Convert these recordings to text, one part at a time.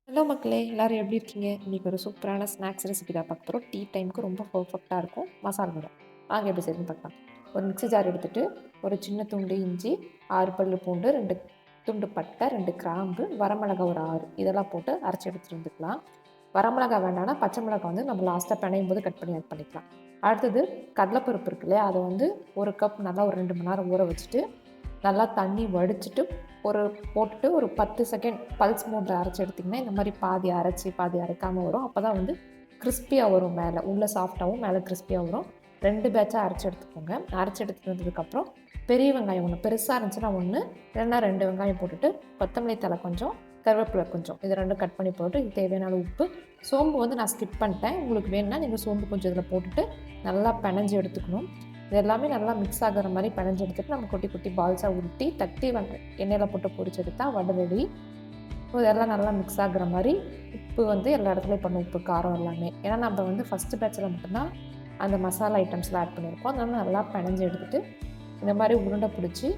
Hello மக்களே! எல்லாரும் எப்படி இருக்கீங்க? இன்னைக்கு ஒரு சூப்பரான ஸ்நாக்ஸ் ரெசிபி தான் பார்க்க போறோம். டீ டைமுக்கு ரொம்ப பெர்ஃபெக்ட்டா இருக்கும். மசால் வடை. வாங்க எப்படி செய்யணும்னு பார்க்கலாம். ஒரு மிக்ஸி ஜார் எடுத்துட்டு, ஒரு சின்ன துண்டு இஞ்சி, 6 பல்லு பூண்டு, 2 துண்டு பட்டை, 2 கிராம்பு, வரமிளகாய் ஒரு 6 இதெல்லாம் போட்டு அரைச்சு எடுத்துட்டு வந்துக்கலாம். வரமிளகாய் வேண்டாம்னா, பச்சை மிளகாய் வந்து நம்ம லாஸ்ட்டா பெனையும் போது கட் பண்ணி ஆட் பண்ணிக்கலாம். அடுத்தது கடலைப்பருப்பு இருக்கு இல்லையா? அதை வந்து 1 கப் நல்லா ஒரு 2 மணி நேரம் ஊற வச்சுட்டு, நல்லா தண்ணி வடிச்சிட்டு ஒரு போட்டுட்டு ஒரு 10 செகண்ட் பல்ஸ் மோட்ல அரைச்சு எடுத்திங்கன்னா, இந்த மாதிரி பாதி அரைச்சி, பாதி அரைக்காம வரும். அப்போ தான் வந்து கிறிஸ்பியா வரும் மேலே. உள்ள சாஃப்ட்டாகவும், மேலே கிறிஸ்பியா வரும். 2 பேட்சா அரைச்சு எடுத்துக்கோங்க. அரைச்சு எடுத்துட்டு வந்ததுக்கப்புறம் பெரிய வெங்காயம் 1 பெருசா இருந்துச்சுன்னா 1 இல்லைன்னா 2 வெங்காயம் போட்டுட்டு, கொத்தமல்லி தழை கொஞ்சம், கருவேப்பிலை கொஞ்சம் இது 2 கட் பண்ணி போட்டு, இது தேவையான அளவு உப்பு. சோம்பு வந்து நான் ஸ்கிப் பண்ணிட்டேன். உங்களுக்கு வேணும்னா நீங்கள் சோம்பு கொஞ்சம் இதில் போட்டுட்டு நல்லா பெனஞ்சு எடுத்துக்கணும். இது எல்லாமே நல்லா மிக்ஸ் ஆகிற மாதிரி பெனஞ்சு எடுத்துட்டு நம்ம குட்டி குட்டி பால்ஸாக உருட்டி தட்டி எண்ணெயில் போட்டு பொரிச்சு எடுத்தால் வடை ரெடி. ஸோ இதெல்லாம் நல்லா மிக்ஸ் ஆகுற மாதிரி உப்பு வந்து எல்லா இடத்துலையும் பண்ணணும். உப்பு காரம் எல்லாமே, ஏன்னா நம்ம வந்து ஃபஸ்ட்டு பேட்சில் மட்டும்தான் அந்த மசாலா ஐட்டம்ஸ்லாம் ஆட் பண்ணியிருக்கோம். அதனால நல்லா பெனஞ்சு எடுத்துகிட்டு இந்த மாதிரி உருண்டை பிடிச்சி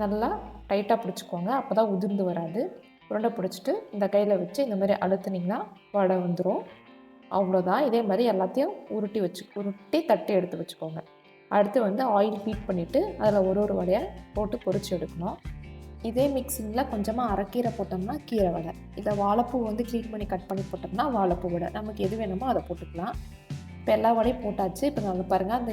நல்லா டைட்டாக பிடிச்சிக்கோங்க. அப்போ தான் உதிர்ந்து வராது. உருண்டை பிடிச்சிட்டு இந்த கையில் வச்சு இந்த மாதிரி அழுத்துனிங்கன்னா வடை வந்துடும். அவ்வளோதான். இதே மாதிரி எல்லாத்தையும் உருட்டி தட்டி எடுத்து வச்சுக்கோங்க. அடுத்து வந்து ஆயில் ஹீட் பண்ணிவிட்டு அதில் ஒரு வடையாக போட்டு பொரிச்சு எடுக்கணும். இதே மிக்சிங்கில் கொஞ்சமாக அரைக்கீரை போட்டோம்னா கீரை வடை, இதை வாழைப்பூ வந்து க்ளீன் பண்ணி கட் பண்ணி போட்டோம்னா வாழைப்பூ வடை. நமக்கு எது வேணுமோ அதை போட்டுக்கலாம். இப்போ எல்லா வடையும் போட்டாச்சு. இப்போ நாங்கள் பாருங்கள், அந்த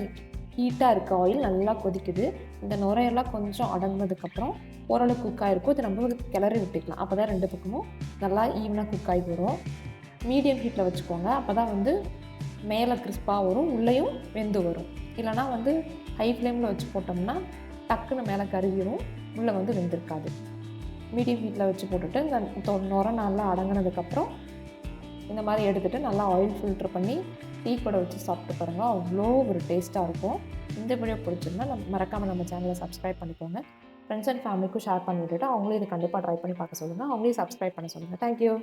ஹீட்டாக இருக்க ஆயில் நல்லா கொதிக்குது. இந்த நுரையெல்லாம் கொஞ்சம் அடங்கினதுக்கப்புறம் ஓரளவு குக் ஆகிருக்கும். இதை நம்ம கிளறி விட்டுக்கலாம். அப்போ தான் 2 பக்கமும் நல்லா ஈவனாக குக் ஆகி வரும். மீடியம் ஹீட்டில் வச்சுக்கோங்க. அப்போ தான் வந்து மேலே கிறிஸ்பாக வரும், உள்ளேயும் வெந்து வரும். இல்லைனா வந்து ஹை ஃப்ளேமில் வச்சு போட்டோம்னா டக்குன்னு மேலே கருகிரும், உள்ளே வந்து வெந்திருக்காது. மீடியம் ஹீட்டில் வச்சு போட்டுட்டு இந்த நுரை நல்லா அடங்கினதுக்கப்புறம் இந்த மாதிரி எடுத்துகிட்டு நல்லா ஆயில் ஃபில்ட்ரு பண்ணி டீ கூட வச்சு சாப்பிட்டு பாருங்கள். அவ்வளோ ஒரு டேஸ்ட்டாக இருக்கும். இந்த வீடியோ பிடிச்சிருந்தா மறக்காமல் நம்ம சேனலை சப்ஸ்கிரைப் பண்ணிக்கோங்க. ஃப்ரெண்ட்ஸ் அண்ட் ஃபேமிலிக்கும் ஷேர் பண்ணி விட்டுட்டு அவங்களும் இது கண்டிப்பாக ட்ரை பண்ணி பார்க்க சொல்லுங்கள். அவங்களையும் சப்ஸ்கிரைப் பண்ண சொல்லுங்கள். தேங்க்யூ.